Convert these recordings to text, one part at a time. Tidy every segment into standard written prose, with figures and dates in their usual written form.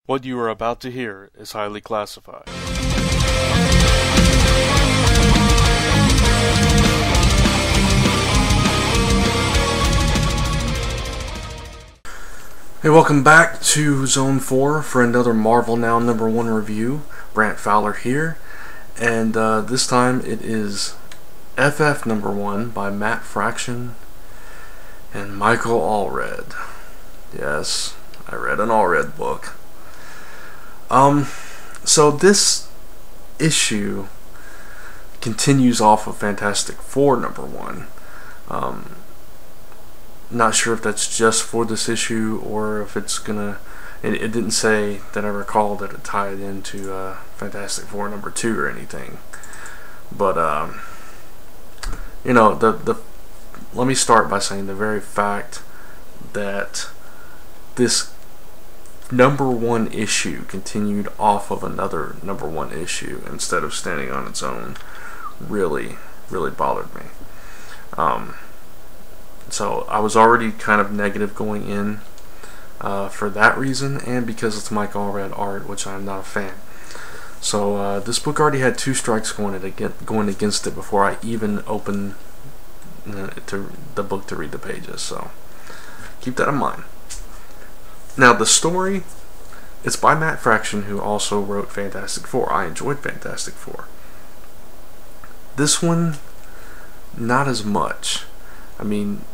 What you are about to hear is highly classified. Hey, welcome back to Zone 4 for another Marvel Now #1 review. Brant Fowler here, and this time it is FF #1 by Matt Fraction and Michael Allred. Yes, I read an Allred book. So this issue continues off of Fantastic Four #1. Not sure if that's just for this issue or if it's gonna. It didn't say that I recall that it tied into Fantastic Four #2 or anything. But you know, let me start by saying the very fact that this #1 issue continued off of another #1 issue instead of standing on its own really bothered me. So I was already kind of negative going in for that reason, and because it's Mike Allred art, which I'm not a fan. So this book already had 2 strikes going against it before I even opened the book to read the pages. So keep that in mind. Now the story, it's by Matt Fraction, who also wrote Fantastic Four. I enjoyed Fantastic Four. This one, not as much. I mean,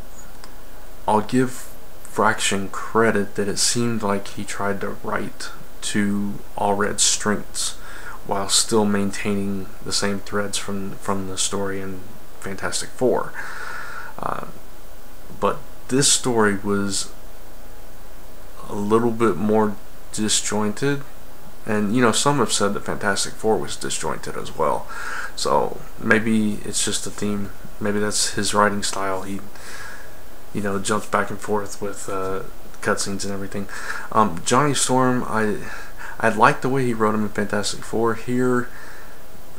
I'll give Fraction credit that it seemed like he tried to write to Allred's strengths while still maintaining the same threads from the story in Fantastic Four. But this story was a little bit more disjointed, and you know, some have said that Fantastic Four was disjointed as well. So maybe it's just a theme. Maybe that's his writing style. He, you know, jumps back and forth with cutscenes and everything. Johnny Storm, I liked the way he wrote him in Fantastic Four. Here,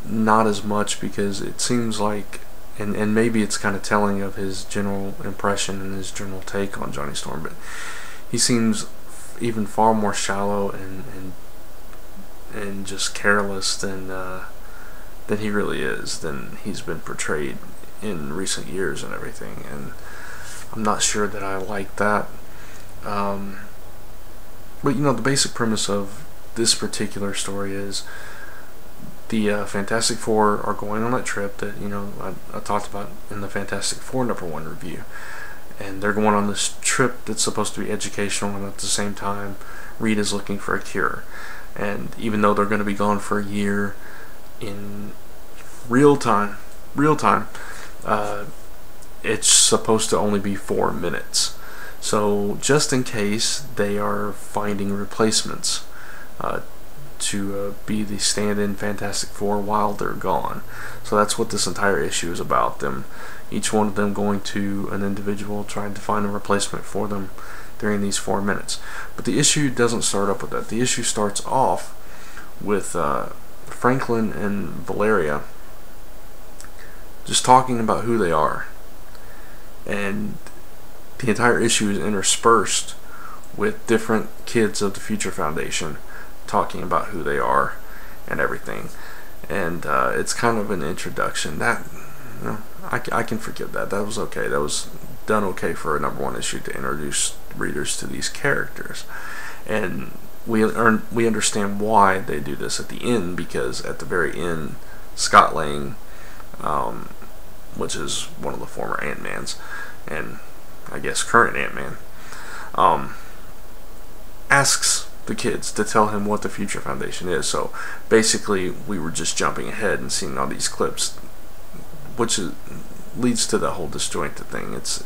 not as much, because it seems like, and maybe it's kind of telling of his general impression and his general take on Johnny Storm, but he seems even far more shallow and just careless than he really is, than he's been portrayed in recent years and everything, and I'm not sure that I like that. But you know, the basic premise of this particular story is the Fantastic Four are going on that trip that, you know, I talked about in the Fantastic Four #1 review, and they're going on this trip that's supposed to be educational, and at the same time Reed is looking for a cure. And even though they're going to be gone for a year, in real time, it's supposed to only be 4 minutes. So just in case, they are finding replacements to be the stand-in Fantastic Four while they're gone. So that's what this entire issue is about, them, each one of them going to an individual, trying to find a replacement for them during these 4 minutes. But the issue doesn't start up with that. The issue starts off with Franklin and Valeria just talking about who they are, and the entire issue is interspersed with different kids of the Future Foundation talking about who they are and everything. And it's kind of an introduction that, you know, I can forgive that. That was okay. That was done okay for a #1 issue to introduce readers to these characters. And we understand why they do this at the end, because at the very end, Scott Lang, which is one of the former Ant-Mans, and I guess current Ant-Man, asks the kids to tell him what the Future Foundation is. So basically, we were just jumping ahead and seeing all these clips, which leads to the whole disjointed thing. It's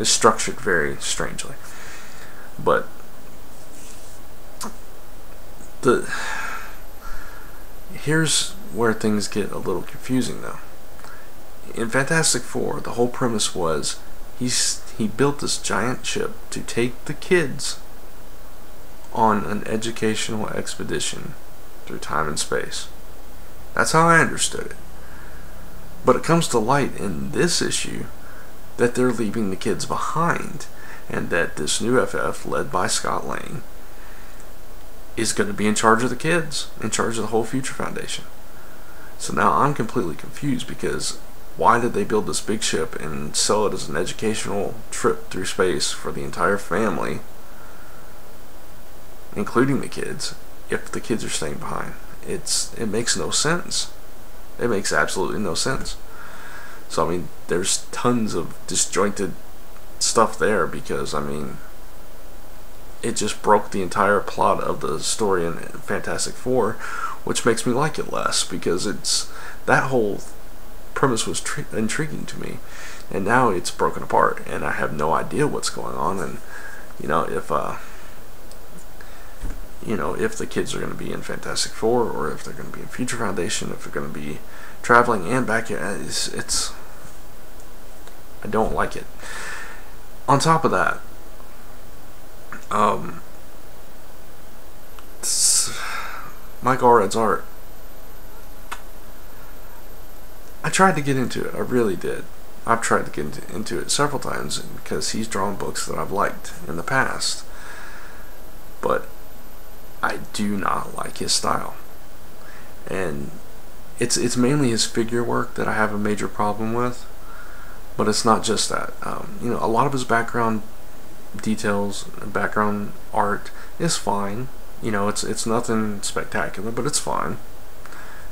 structured very strangely. But here's where things get a little confusing, though. In Fantastic Four, the whole premise was he built this giant ship to take the kids on an educational expedition through time and space. That's how I understood it. But it comes to light in this issue that they're leaving the kids behind, and that this new FF, led by Scott Lang, is going to be in charge of the kids, in charge of the whole Future Foundation. So now I'm completely confused, because why did they build this big ship and sell it as an educational trip through space for the entire family, including the kids, if the kids are staying behind? It makes no sense. It makes absolutely no sense. So I mean, there's tons of disjointed stuff there, because I mean, it just broke the entire plot of the story in Fantastic Four, which makes me like it less, because that whole premise was intriguing to me, and now it's broken apart, and I have no idea what's going on. And if the kids are going to be in Fantastic Four, or if they're going to be in Future Foundation, if they're going to be traveling and back here, I don't like it. On top of that, Mike Allred's art, I tried to get into it. I really did. I've tried to get into it several times, because he's drawn books that I've liked in the past, but I do not like his style. And it's mainly his figure work that I have a major problem with, but it's not just that. A lot of his background details, background art is fine. It's nothing spectacular, but it's fine.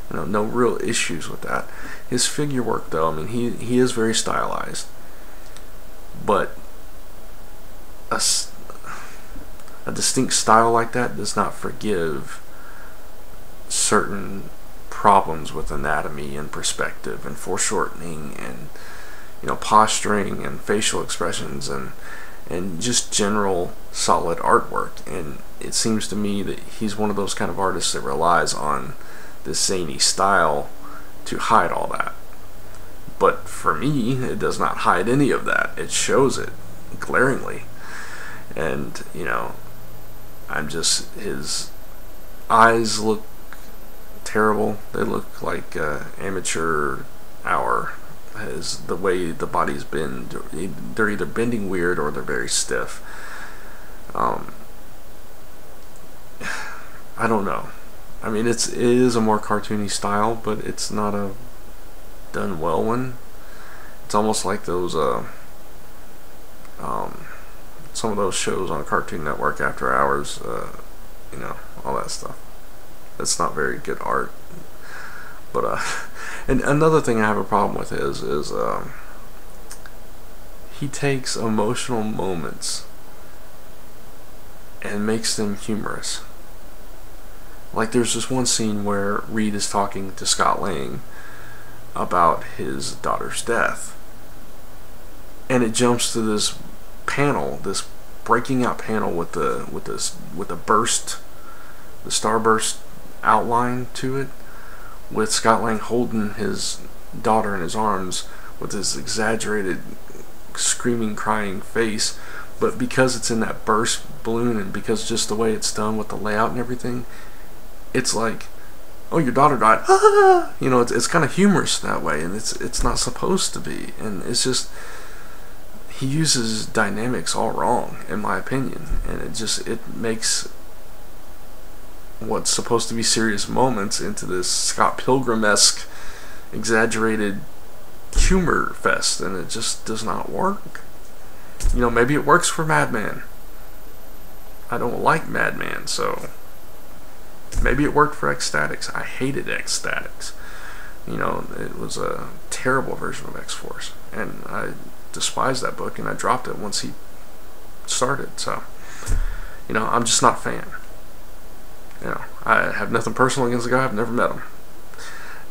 No real issues with that. His figure work, though, I mean, he is very stylized, but a distinct style like that does not forgive certain problems with anatomy and perspective and foreshortening and posturing and facial expressions and just general solid artwork. And it seems to me that he's one of those kind of artists that relies on this zany style to hide all that. But for me, it does not hide any of that. It shows it glaringly. And his eyes look terrible. They look like amateur hour, as the way the body's been. They're either bending weird or they're very stiff. I don't know. I mean, it is a more cartoony style, but it's not a done well one. It's almost like those some of those shows on Cartoon Network after hours, all that stuff. It's not very good art. But and another thing I have a problem with is he takes emotional moments and makes them humorous. Like, there's this one scene where Reed is talking to Scott Lang about his daughter's death, and it jumps to this panel, this breaking out panel with the starburst outline to it, with Scott Lang holding his daughter in his arms with this exaggerated screaming, crying face. But because it's in that burst balloon, and because just the way it's done with the layout and everything, it's like, oh, your daughter died. Ah! It's kind of humorous that way, and it's not supposed to be. And it's just, he uses dynamics all wrong, in my opinion, and it makes what's supposed to be serious moments into this Scott Pilgrim-esque exaggerated humor fest, and it just does not work. Maybe it works for Madman. I don't like Madman, so maybe it worked for Ecstatics. I hated Ecstatics. It was a terrible version of X-Force, and I despised that book, and I dropped it once he started. So I'm just not a fan. I have nothing personal against the guy. I've never met him,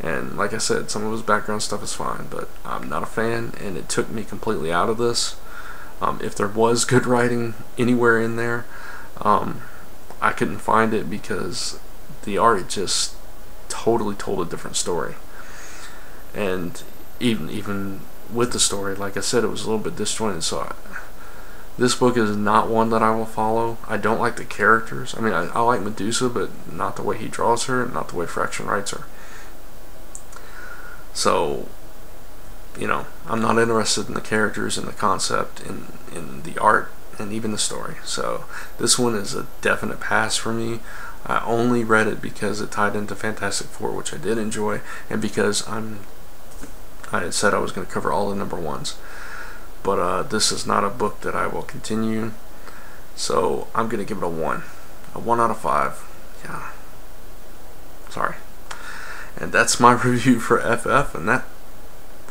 and like I said, some of his background stuff is fine, but I'm not a fan, and it took me completely out of this. If there was good writing anywhere in there, I couldn't find it, because the art just totally told a different story. And even with the story, like I said, it was a little bit disjointed. So this book is not one that I will follow. I don't like the characters. I mean, I like Medusa, but not the way he draws her, not the way Fraction writes her. So, I'm not interested in the characters and the concept, in the art, and even the story. So this one is a definite pass for me. I only read it because it tied into Fantastic Four, which I did enjoy, and because I had said I was going to cover all the number ones. But this is not a book that I will continue, so I'm going to give it a 1. A 1 out of 5. Yeah. Sorry. And that's my review for FF, and that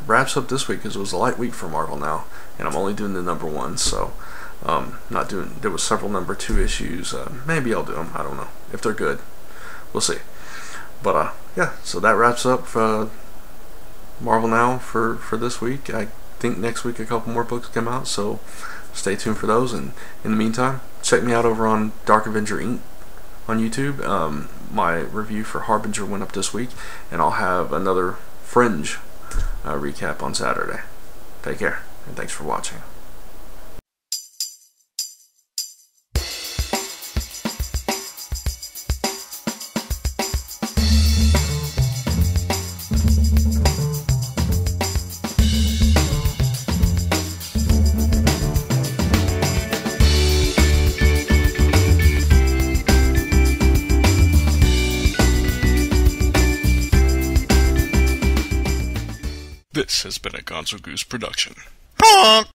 wraps up this week, because it was a light week for Marvel now, and I'm only doing the number 1, so not doing. There was several number 2 issues. Maybe I'll do them. I don't know if they're good. We'll see. But yeah. So that wraps up Marvel Now for this week. I think next week a couple more books come out, so stay tuned for those. And in the meantime, check me out over on Dark Avenger Inc. on YouTube. My review for Harbinger went up this week, and I'll have another Fringe recap on Saturday. Take care, and thanks for watching. This has been a Gonzo Goose production.